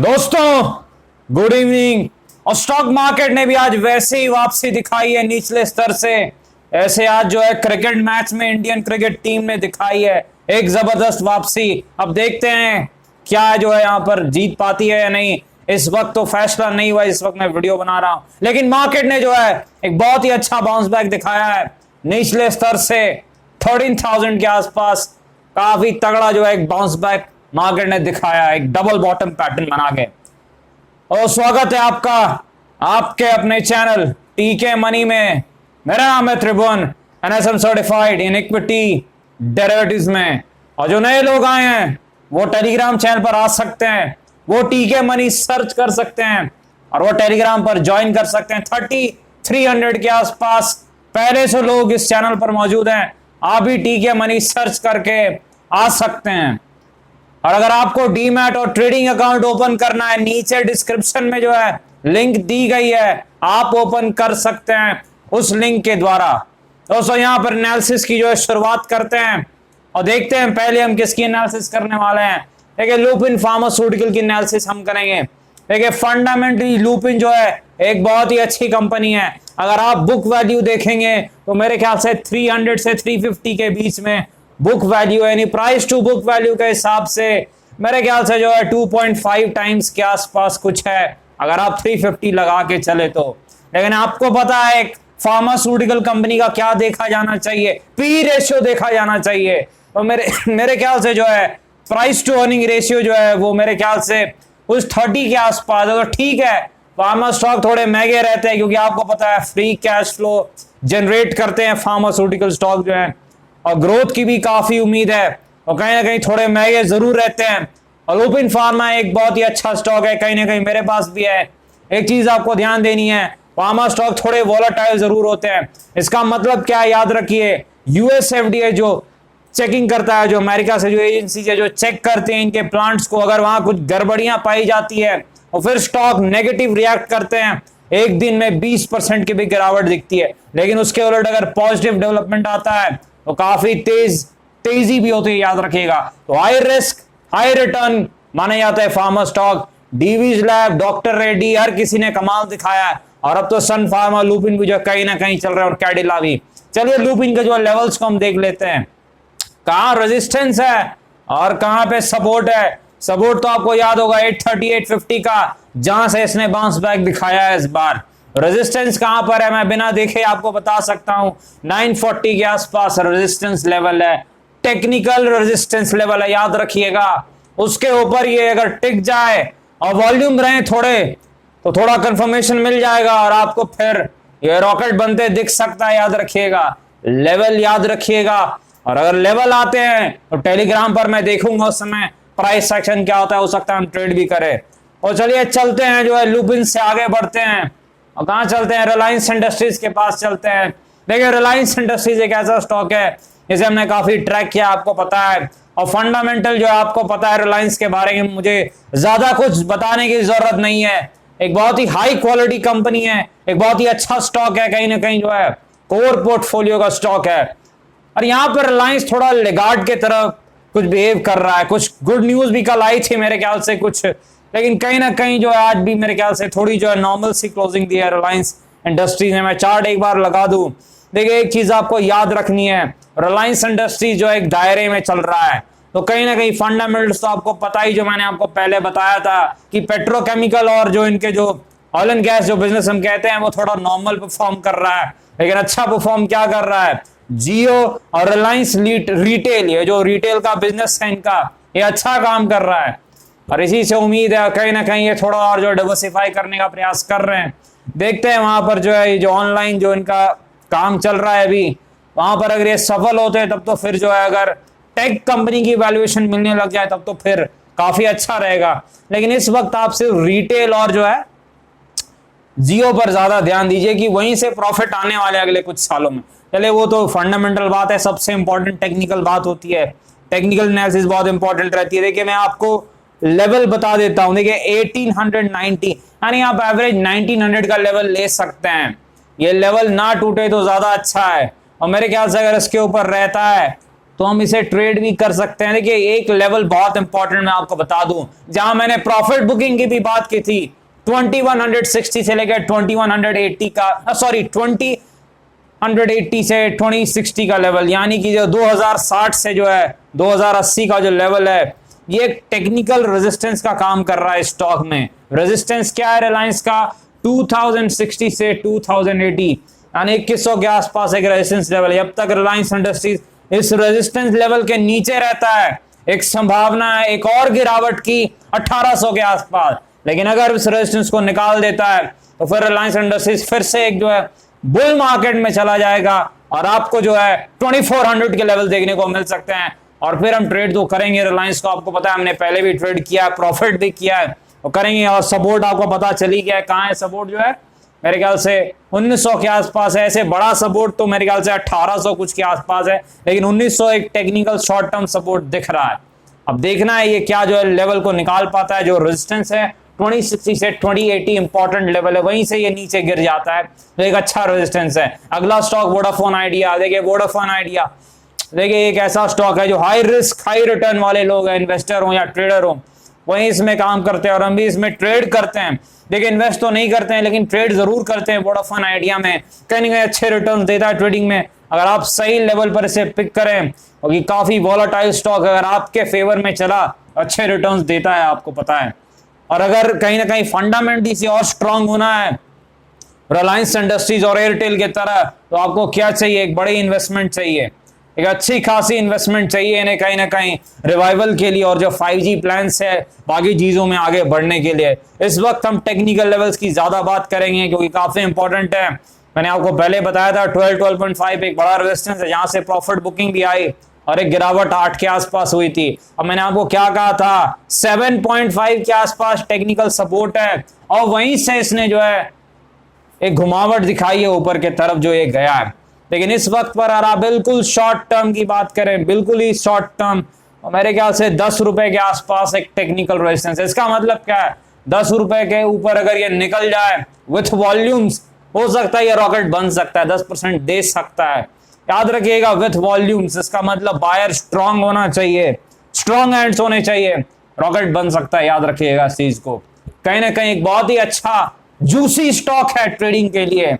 दोस्तों good evening. और stock market ने भी आज वैसे ही वापसी दिखाई है निचले स्तर से। ऐसे आज जो है क्रिकेट मैच में इंडियन क्रिकेट टीम ने दिखाई है एक जबरदस्त वापसी। अब देखते हैं क्या जो है यहाँ पर जीत पाती है या नहीं। इस वक्त तो फैसला नहीं हुआ, इस वक्त मैं वीडियो बना रहा हूं, लेकिन मार्केट ने जो है एक बहुत ही अच्छा बाउंस बैक दिखाया है निचले स्तर से 13,000 के आसपास। काफी तगड़ा जो है एक बाउंस बैक मार्केट ने दिखाया, एक डबल बॉटम पैटर्न बना के। और स्वागत है आपका आपके अपने चैनल टीके मनी में। मेरा नाम है Tribhuvan, NSM certified in equity derivatives में। और जो नए लोग आए हैं वो टेलीग्राम चैनल पर आ सकते हैं, वो टीके मनी सर्च कर सकते हैं और वो टेलीग्राम पर ज्वाइन कर सकते हैं। 3300 के आसपास पहले से लोग इस चैनल पर मौजूद हैं। आप भी टीके मनी सर्च करके आ सकते हैं। और अगर आपको डीमैट और ट्रेडिंग अकाउंट ओपन करना है, नीचे डिस्क्रिप्शन में जो है लिंक दी गई है, आप ओपन कर सकते हैं उस लिंक के द्वारा। दोस्तों यहां पर एनालिसिस की जो है शुरुआत करते हैं और देखते हैं पहले हम किसकी एनालिसिस करने वाले हैं। देखिए लुपिन फार्मास्यूटिकल की एनालिसिस हम करेंगे। देखिए फंडामेंटली लुपिन जो है एक बहुत ही अच्छी कंपनी है। अगर आप बुक वैल्यू देखेंगे तो मेरे ख्याल से 300 से 350 के बीच में बुक वैल्यू यानी प्राइस टू बुक वैल्यू के हिसाब से मेरे ख्याल से जो है 2.5 टाइम्स के आसपास कुछ है, अगर आप 350 लगा के चले तो। लेकिन आपको पता है एक फार्मास्यूटिकल कंपनी का क्या देखा जाना चाहिए, पी रेशियो देखा जाना चाहिए। तो मेरे ख्याल से जो है प्राइस टू अर्निंग रेशियो जो है वो मेरे ख्याल से उस 30 के आसपास है। तो ठीक है, फार्मा स्टॉक थोड़े महंगे रहते हैं क्योंकि आपको पता है फ्री कैश फ्लो जनरेट करते हैं फार्मास्यूटिकल स्टॉक जो है, और ग्रोथ की भी काफी उम्मीद है और कहीं ना कहीं थोड़े महंगे जरूर रहते हैं। और लुपिन फार्मा एक बहुत ही अच्छा स्टॉक है, कहीं ना कहीं मेरे पास भी है। एक चीज आपको ध्यान देनी है, फार्मा स्टॉक थोड़े वोलेटाइल जरूर होते हैं। इसका मतलब क्या है याद रखिए, यूएस एफडीए जो चेकिंग करता है, जो अमेरिका से जो एजेंसी है जो चेक करते हैं इनके प्लांट्स को, अगर वहां कुछ गड़बड़ियां पाई जाती है और फिर स्टॉक नेगेटिव रिएक्ट करते हैं, एक दिन में 20% की भी गिरावट दिखती है। लेकिन उसके उलट अगर पॉजिटिव डेवलपमेंट आता है तो काफी तेजी भी होती है, याद रखिएगा। तो हाई रिस्क हाई रिटर्न माने जाता है pharma stock. Divi's lab, doctor Reddy, हर किसी ने कमाल दिखाया है। और अब तो सन फार्मा, लुपिन भी जो कहीं ना कहीं चल रहे हैं और कैडिला भी। चलिए लुपिन के जो लेवल्स को हम देख लेते हैं, कहां रेजिस्टेंस है और कहां पे सपोर्ट है। सपोर्ट तो आपको याद होगा 830 850 का, जहां से इसने बाउंस बैक दिखाया है इस बार। रेजिस्टेंस कहां पर है मैं बिना देखे आपको बता सकता हूं, 940 के आसपास रेजिस्टेंस लेवल है, टेक्निकल रेजिस्टेंस लेवल है, याद रखिएगा। उसके ऊपर ये अगर टिक जाए और वॉल्यूम रहे थोड़े तो थोड़ा कंफर्मेशन मिल जाएगा और आपको फिर ये रॉकेट बनते दिख सकता है, याद रखिएगा। लेवल याद रखिएगा। और अगर लेवल आते हैं तो टेलीग्राम पर मैं देखूंगा उस समय प्राइस सेक्शन क्या होता है, हो सकता है हम ट्रेड भी करें। और चलिए चलते हैं जो है लुपिन से आगे बढ़ते हैं और कहां चलते हैं, रिलायंस इंडस्ट्रीज के पास चलते हैं। देखिए रिलायंस इंडस्ट्रीज एक ऐसा स्टॉक है जिसे हमने काफी ट्रैक किया, आपको पता है। और फंडामेंटल जो है आपको पता है रिलायंस के बारे में, मुझे ज्यादा कुछ बताने की जरूरत नहीं है। एक बहुत ही हाई क्वालिटी कंपनी है, एक बहुत ही अच्छा स्टॉक है, कहीं ना कहीं जो है कोर पोर्टफोलियो का स्टॉक है। और यहाँ पर रिलायंस थोड़ा लेगार्ड के तरफ कुछ बिहेव कर रहा है। कुछ गुड न्यूज भी कल आई थी मेरे ख्याल से कुछ, लेकिन कहीं ना कहीं जो है आज भी मेरे ख्याल से थोड़ी जो है नॉर्मल सी क्लोजिंग दी है रिलायंस इंडस्ट्रीज ने। मैं चार्ट एक बार लगा दूं, देखिए एक चीज आपको याद रखनी है, रिलायंस इंडस्ट्रीज जो एक दायरे में चल रहा है, तो कहीं ना कहीं फंडामेंटल्स तो आपको पता ही, जो मैंने आपको पहले बताया था कि पेट्रोकेमिकल और जो इनके जो ऑयल एंड गैस जो बिजनेस हम कहते हैं वो थोड़ा नॉर्मल परफॉर्म कर रहा है। लेकिन अच्छा परफॉर्म क्या कर रहा है, जियो और रिलायंस रिटेल, ये जो रिटेल का बिजनेस है इनका, ये अच्छा काम कर रहा है। और इसी से उम्मीद है कहीं ना कहीं ये थोड़ा और जो डाइवर्सिफाई करने का प्रयास कर रहे हैं। देखते हैं वहां पर जो है जो ऑनलाइन जो इनका काम चल रहा है अभी, वहां पर अगर ये सफल होते हैं तब तो फिर जो है अगर टेक कंपनी की वैल्यूएशन मिलने लग जाए तब तो फिर काफी अच्छा रहेगा। लेकिन इस वक्त आप सिर्फ रिटेल और जो है जियो पर ज्यादा ध्यान दीजिए कि वहीं से प्रॉफिट आने वाले अगले कुछ सालों में। चले वो तो फंडामेंटल बात है, सबसे इंपॉर्टेंट टेक्निकल बात होती है। टेक्निकल एनालिसिस बहुत इंपॉर्टेंट रहती है। देखिए मैं आपको लेवल बता देता हूं, देखिए 1890 यानी आप एवरेज 1900 का लेवल ले सकते हैं। ये लेवल ना टूटे तो ज्यादा अच्छा है। और मेरे ख्याल से अगर इसके ऊपर रहता है तो हम इसे ट्रेड भी कर सकते हैं। देखिए एक लेवल बहुत इंपॉर्टेंट मैं आपको बता दूं, जहां मैंने प्रॉफिट बुकिंग की भी बात की थी, 2160 से लेकर 2180 का, सॉरी 2080 से 2060 का लेवल, यानी कि जो 2060 से जो है 2080 का जो लेवल है, ये एक टेक्निकल रेजिस्टेंस का काम कर रहा है स्टॉक में। रेजिस्टेंस क्या है रिलायंस का? 2060 से 2080, यानी 2100 के आसपास एक रेजिस्टेंस लेवल। जब तक रिलायंस इंडस्ट्रीज इस रेजिस्टेंस लेवल के नीचे रहता है, एक संभावना है एक और गिरावट की 1800 के आसपास। लेकिन अगर इस रेजिस्टेंस को निकाल देता है तो फिर रिलायंस इंडस्ट्रीज फिर से एक जो है बुल मार्केट में चला जाएगा और आपको जो है 2400 के लेवल देखने को मिल सकते हैं। और फिर हम ट्रेड तो करेंगे रिलायंस को, आपको पता है हमने पहले भी ट्रेड किया है, प्रॉफिट भी किया है और करेंगे। और सपोर्ट आपको पता चली गया है कहां है सपोर्ट, जो है मेरे ख्याल से 1900 के आसपास है। ऐसे बड़ा सपोर्ट तो मेरे ख्याल से 1800 कुछ के आसपास है, लेकिन 1900 एक टेक्निकल शॉर्ट टर्म सपोर्ट दिख रहा है। अब देखना है ये क्या जो है लेवल को निकाल पाता है। जो रेजिस्टेंस है 2060 से 2080 इंपॉर्टेंट लेवल है, वहीं से ये नीचे गिर जाता है तो एक अच्छा रेजिस्टेंस है। अगला स्टॉक वोडाफोन आइडिया। देखिए वोडाफोन आइडिया, देखिए एक ऐसा स्टॉक है जो हाई रिस्क हाई रिटर्न वाले लोग हैं, इन्वेस्टर हो या ट्रेडर हो, वहीं इसमें काम करते हैं और हम भी इसमें ट्रेड करते हैं। देखिए इन्वेस्ट तो नहीं करते हैं लेकिन ट्रेड जरूर करते हैं। वोडाफोन आइडिया में कहीं ना कहीं अच्छे रिटर्न देता है ट्रेडिंग में, अगर आप सही लेवल पर इसे पिक करें, क्योंकि काफी वॉलेटाइल स्टॉक अगर आपके फेवर में चला अच्छे रिटर्न देता है, आपको पता है। और अगर कहीं ना कहीं फंडामेंटली से और स्ट्रांग होना है रिलायंस इंडस्ट्रीज और एयरटेल की तरह, तो आपको क्या चाहिए? एक बड़ी इन्वेस्टमेंट चाहिए, एक अच्छी खासी इन्वेस्टमेंट चाहिए इन्हें कहीं ना कहीं रिवाइवल के लिए और जो 5G प्लान्स है बाकी चीजों में आगे बढ़ने के लिए। इस वक्त हम टेक्निकल लेवल्स की ज्यादा बात करेंगे क्योंकि काफी इंपॉर्टेंट है। मैंने आपको पहले बताया था 12.5 एक बड़ा रेजिस्टेंस है, जहां से प्रॉफिट बुकिंग भी आई और एक गिरावट 8 के आसपास हुई थी। अब मैंने आपको क्या कहा था? 7.5 के आसपास टेक्निकल सपोर्ट है और वहीं से इसने जो है एक घुमावट दिखाई है ऊपर के तरफ जो ये गया है। लेकिन इस वक्त पर अगर आप बिल्कुल शॉर्ट टर्म की बात करें, बिल्कुल ही शॉर्ट टर्म, मेरे ख्याल से 10 रुपए के आसपास एक टेक्निकल रेजिस्टेंस है। इसका मतलब क्या है? 10 रुपए के ऊपर अगर ये निकल जाए विथ वॉल्यूम्स, हो सकता है ये रॉकेट बन सकता है, 10% दे सकता है। याद रखिएगा विथ वॉल्यूम्स, इसका मतलब बायर स्ट्रांग होना चाहिए, स्ट्रांग हैंड्स होने चाहिए, रॉकेट बन सकता है। याद रखिएगा इस चीज को। कहीं ना कहीं एक बहुत ही अच्छा जूसी स्टॉक है ट्रेडिंग के लिए,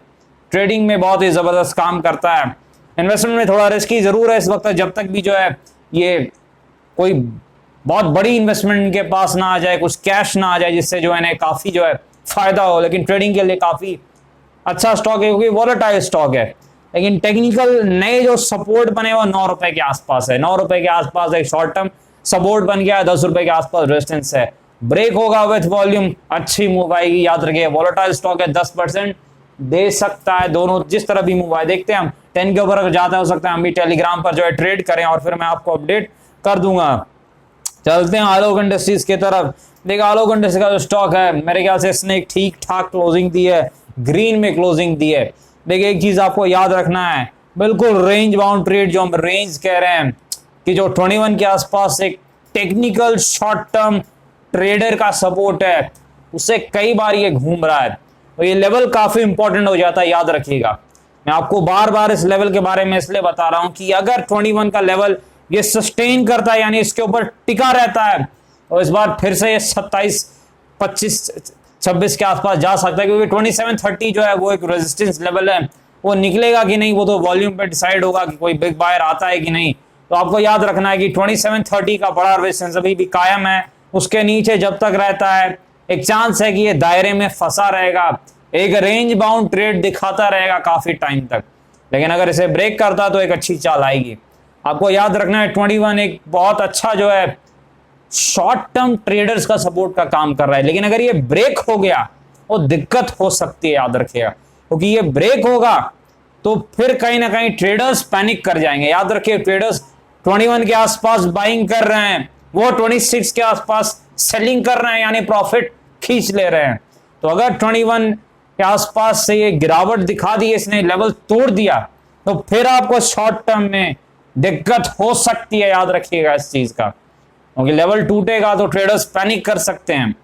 ट्रेडिंग में बहुत ही जबरदस्त काम करता है। इन्वेस्टमेंट में थोड़ा रिस्की जरूर है इस वक्त, जब तक भी जो है ये कोई बहुत बड़ी इन्वेस्टमेंट इनके पास ना आ जाए, कुछ कैश ना आ जाए जिससे जो है ना काफी जो है फायदा हो। लेकिन ट्रेडिंग के लिए काफी अच्छा स्टॉक है क्योंकि वॉलेटाइल स्टॉक है। लेकिन टेक्निकल नए जो सपोर्ट बने वो 9 रुपए के आसपास है, 9 रुपए के आसपास एक शॉर्ट टर्म सपोर्ट बन गया है, 10 रुपए के आसपास रेजिस्टेंस है। ब्रेक होगा विथ वॉल्यूम, अच्छी मूव आएगी। याद रखिए वॉलेटाइल स्टॉक है, 10% दे सकता है, दोनों जिस तरह भी मूव आए। देखते हैं हम 10 के ऊपर अगर जाता हो सकता है हम भी टेलीग्राम पर जो है ट्रेड करें और फिर मैं आपको अपडेट कर दूंगा। चलते हैं आलोक इंडस्ट्रीज की तरफ। देखा आलोक इंडस्ट्रीज का जो स्टॉक है मेरे ख्याल से इसने एक ठीक ठाक क्लोजिंग दी है, ग्रीन में क्लोजिंग दी है। देखिए एक चीज आपको याद रखना है, बिल्कुल रेंज बाउंड ट्रेड जो हम रेंज कह रहे हैं कि जो 21 के आसपास एक टेक्निकल शॉर्ट टर्म ट्रेडर का सपोर्ट है, उससे कई बार ये घूम रहा है, तो ये लेवल काफी इंपॉर्टेंट हो जाता है। याद रखिएगा मैं आपको बार बार इस लेवल के बारे में इसलिए बता रहा हूं कि अगर 21 का लेवल ये सस्टेन करता है, यानी इसके ऊपर टिका रहता है, तो इस बार फिर से ये 27, 25, 26 के आसपास जा सकता है, क्योंकि 2730 जो है वो एक रेजिस्टेंस लेवल है। वो निकलेगा कि नहीं वो तो वॉल्यूम पे डिसाइड होगा कि कोई बिग बायर आता है कि नहीं। तो आपको याद रखना है कि 2730 का बड़ा रेजिस्टेंस अभी भी कायम है। उसके नीचे जब तक रहता है एक चांस है कि ये दायरे में फंसा रहेगा, एक रेंज बाउंड ट्रेड दिखाता रहेगा काफी टाइम तक। लेकिन अगर इसे ब्रेक करता तो एक अच्छी चाल आएगी। आपको याद रखना है 21 एक बहुत अच्छा जो है शॉर्ट टर्म ट्रेडर्स का सपोर्ट का काम कर रहा है। लेकिन अगर ये ब्रेक हो गया तो दिक्कत हो सकती है, याद रखिएगा, क्योंकि ये ब्रेक होगा तो फिर कहीं ना कहीं ट्रेडर्स पैनिक कर जाएंगे। याद रखिए ट्रेडर्स 21 के आसपास बाइंग कर रहे हैं, वो 26 के आसपास सेलिंग कर रहे हैं, यानी प्रॉफिट खींच ले रहे हैं। तो अगर 21 के आसपास से ये गिरावट दिखा दी, इसने लेवल तोड़ दिया, तो फिर आपको शॉर्ट टर्म में दिक्कत हो सकती है। याद रखिएगा इस चीज का, क्योंकि लेवल टूटेगा तो ट्रेडर्स पैनिक कर सकते हैं।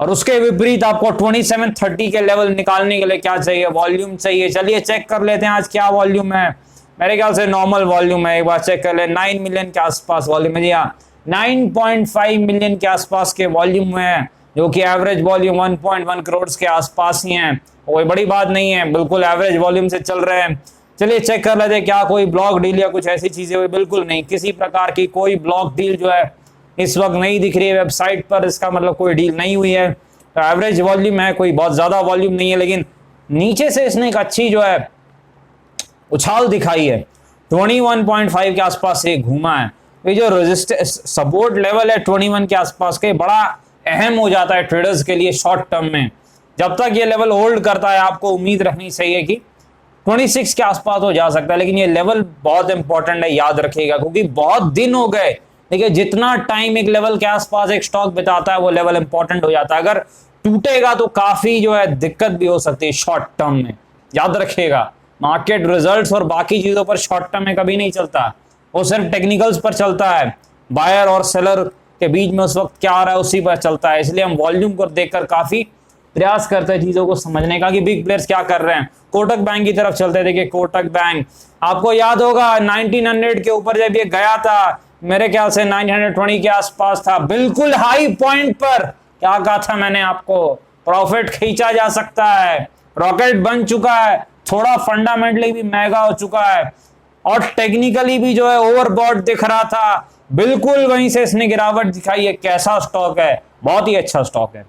और उसके विपरीत आपको 2730 के लेवल निकालने के लिए क्या चाहिए? वॉल्यूम चाहिए। चलिए चेक कर लेते हैं आज क्या वॉल्यूम है। मेरे ख्याल से नॉर्मल वॉल्यूम है, एक बार चेक कर ले, 9 मिलियन के आसपास वॉल्यूम है जी हाँ, 9.5 मिलियन के आसपास के वॉल्यूम है, जो कि एवरेज वॉल्यूम 1.1 करोड़ के आसपास ही है, कोई बड़ी बात नहीं है, बिल्कुल एवरेज वॉल्यूम से चल रहे हैं। चलिए चेक कर लेते क्या कोई ब्लॉक डील या कुछ ऐसी चीजें हुई, बिल्कुल नहीं, किसी प्रकार की कोई ब्लॉक डील जो है इस वक्त नहीं दिख रही है वेबसाइट पर, इसका मतलब कोई डील नहीं हुई है। तो एवरेज वॉल्यूम है, कोई बहुत ज्यादा वॉल्यूम नहीं है, लेकिन नीचे से इसने एक अच्छी जो है उछाल दिखाई है, 21.5 के आसपास से घूमा है। ये जो रेजिस्टेंस सपोर्ट लेवल है 21 के आसपास के, बड़ा अहम हो जाता है ट्रेडर्स के लिए शॉर्ट टर्म में। जब तक ये लेवल होल्ड करता है आपको उम्मीद रखनी चाहिए कि 26 के आसपास हो जा सकता है, लेकिन ये लेवल बहुत इंपॉर्टेंट है, याद रखिएगा, क्योंकि बहुत दिन हो गए। देखिए जितना टाइम एक लेवल के आसपास एक स्टॉक बिताता है वो लेवल इंपॉर्टेंट हो जाता है, अगर टूटेगा तो काफी जो है दिक्कत भी हो सकती है शॉर्ट टर्म में, याद रखिएगा। मार्केट रिजल्ट्स और बाकी चीजों पर शॉर्ट टर्म में कभी नहीं चलता, वो सिर्फ टेक्निकल्स पर चलता है, बायर और सेलर के बीच में उस वक्त क्या आ रहा है उसी पर चलता है। इसलिए हम वॉल्यूम को देखकर काफी प्रयास करते हैं चीजों को समझने का कि बिग प्लेयर्स क्या कर रहे हैं। कोटक बैंक की तरफ चलते हैं, देखिए कोटक बैंक आपको याद होगा 1900 के ऊपर जब ये गया था, मेरे ख्याल से 920 के आसपास था, बिल्कुल हाई पॉइंट पर क्या कहा था मैंने आपको, प्रॉफिट खींचा जा सकता है, रॉकेट बन चुका है, थोड़ा फंडामेंटली भी महंगा हो चुका है और टेक्निकली भी जो है ओवरबॉट दिख रहा था, बिल्कुल वहीं से इसने गिरावट दिखाई है। कैसा स्टॉक है, बहुत ही अच्छा स्टॉक है,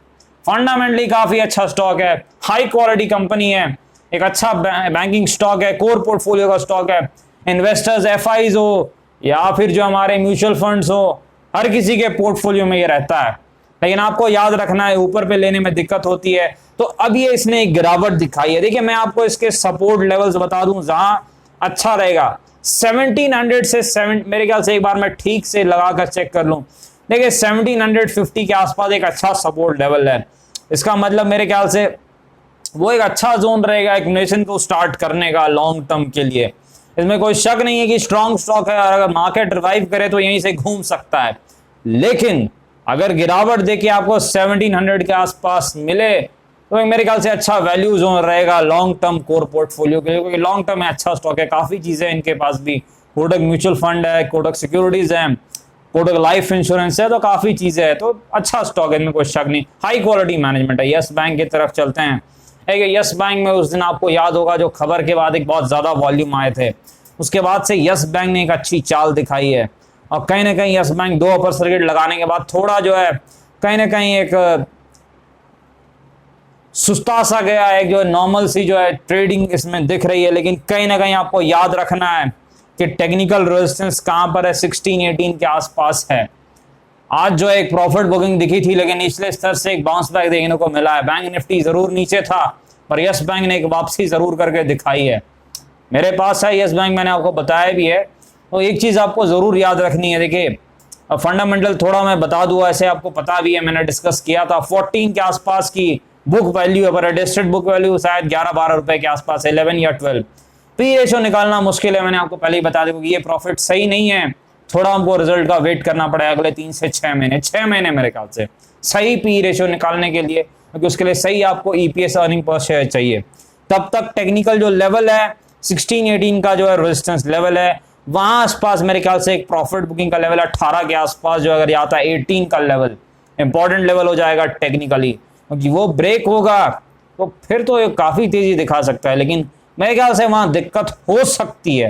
फंडामेंटली काफी अच्छा स्टॉक है, हाई क्वालिटी कंपनी है, एक अच्छा बैंकिंग स्टॉक है, कोर पोर्टफोलियो का स्टॉक है। इन्वेस्टर्स एफआईज हो या फिर जो हमारे म्यूचुअल फंड्स हो, हर किसी के पोर्टफोलियो में ये रहता है, लेकिन आपको याद रखना है ऊपर पे लेने में दिक्कत होती है। तो अब ये इसने एक गिरावट दिखाई है। देखिए मैं आपको इसके सपोर्ट लेवल्स बता दूं जहां अच्छा रहेगा, 1700 से 7, मेरे ख्याल से एक बार मैं ठीक से लगाकर चेक कर लूं, देखिए 1750 के आसपास एक अच्छा सपोर्ट लेवल है। इसका मतलब मेरे ख्याल से वो एक अच्छा जोन रहेगा एक्यूमुलेशन को स्टार्ट करने का लॉन्ग टर्म के लिए। इसमें कोई शक नहीं है कि स्ट्रॉन्ग स्टॉक है और अगर मार्केट रिवाइव करे तो यहीं से घूम सकता है, लेकिन अगर गिरावट देखिए आपको 1700 के आसपास मिले तो मेरे ख्याल से अच्छा वैल्यू जोन रहेगा लॉन्ग टर्म कोर पोर्टफोलियो के लिए, क्योंकि लॉन्ग टर्म में अच्छा स्टॉक है, काफी चीजें इनके पास भी, कोटक म्यूचुअल फंड है, कोटक सिक्योरिटीज है, कोटक लाइफ इंश्योरेंस है, तो काफी चीजें है, तो अच्छा स्टॉक है, इनमें कोई शक नहीं, हाई क्वालिटी मैनेजमेंट है। यस बैंक की तरफ चलते हैं। यस बैंक में उस दिन आपको याद होगा जो खबर के बाद एक बहुत ज्यादा वॉल्यूम आए थे, उसके बाद से यस बैंक ने एक अच्छी चाल दिखाई है और कहीं ना कहीं यस बैंक 2 अपर सर्किट लगाने के बाद थोड़ा जो है कहीं ना कहीं एक सुस्ता सा गया, एक जो नॉर्मल सी जो है ट्रेडिंग इसमें दिख रही है, लेकिन कहीं ना कहीं आपको याद रखना है कि टेक्निकल रेजिस्टेंस कहां पर है, 1618 के आसपास है। आज जो एक प्रॉफिट बुकिंग दिखी थी, लेकिन निचले स्तर से एक बाउंस बैक देखने को मिला है। बैंक निफ्टी जरूर नीचे था पर यस बैंक ने एक वापसी जरूर करके दिखाई है। मेरे पास है यस बैंक, मैंने आपको बताया भी है। तो एक चीज आपको जरूर याद रखनी है, देखिए फंडामेंटल थोड़ा मैं बता दूं, ऐसे आपको पता भी है, मैंने डिस्कस किया था, 14 के आसपास की बुक वैल्यू है, पर एडजस्टेड बुक वैल्यू शायद 11-12 रुपए के आसपास, 11 या 12। पी रेशो निकालना मुश्किल है, मैंने आपको पहले ही बता दिया, क्योंकि ये प्रॉफिट सही नहीं है, थोड़ा हमको रिजल्ट का वेट करना पड़ेगा अगले 3 से 6 महीने, 6 महीने मेरे ख्याल से सही पी रेशो निकालने के लिए, क्योंकि उसके लिए सही आपको ईपीएस अर्निंग पर शेयर चाहिए। तब तक टेक्निकल जो लेवल है 1618 का जो है रेजिस्टेंस लेवल है, वहां आसपास मेरे ख्याल से एक प्रॉफिट बुकिंग का लेवल 18 के आसपास, जो अगर आता है 18 का लेवल इंपॉर्टेंट लेवल हो जाएगा टेक्निकली, क्योंकि वो ब्रेक होगा तो फिर तो काफी तेजी दिखा सकता है, लेकिन मेरे ख्याल से वहां दिक्कत हो सकती है।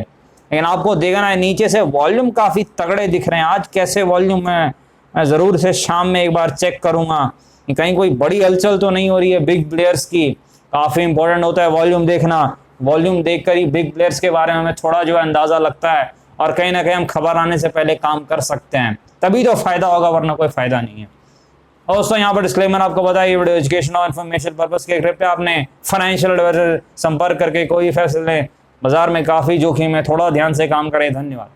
लेकिन आपको देखना है नीचे से वॉल्यूम काफी तगड़े दिख रहे हैं, आज कैसे वॉल्यूम है मैं जरूर से शाम में एक बार चेक करूंगा कि कहीं कोई बड़ी हलचल तो नहीं हो रही है बिग प्लेयर्स की। काफी इंपॉर्टेंट होता है वॉल्यूम देखना, वॉल्यूम देखकर ही बिग प्लेयर्स के बारे में हमें थोड़ा जो है अंदाजा लगता है और कहीं ना कहीं हम खबर आने से पहले काम कर सकते हैं, तभी तो फायदा होगा, वरना कोई फायदा नहीं है। और दोस्तों यहाँ पर डिस्क्लेमर आपको बताइए, वीडियो एजुकेशन और इन्फॉर्मेशन पर्पस के कृपया आपने फाइनेंशियल एडवाइजर संपर्क करके कोई फैसले, बाजार में काफी जोखिम है, थोड़ा ध्यान से काम करें। धन्यवाद।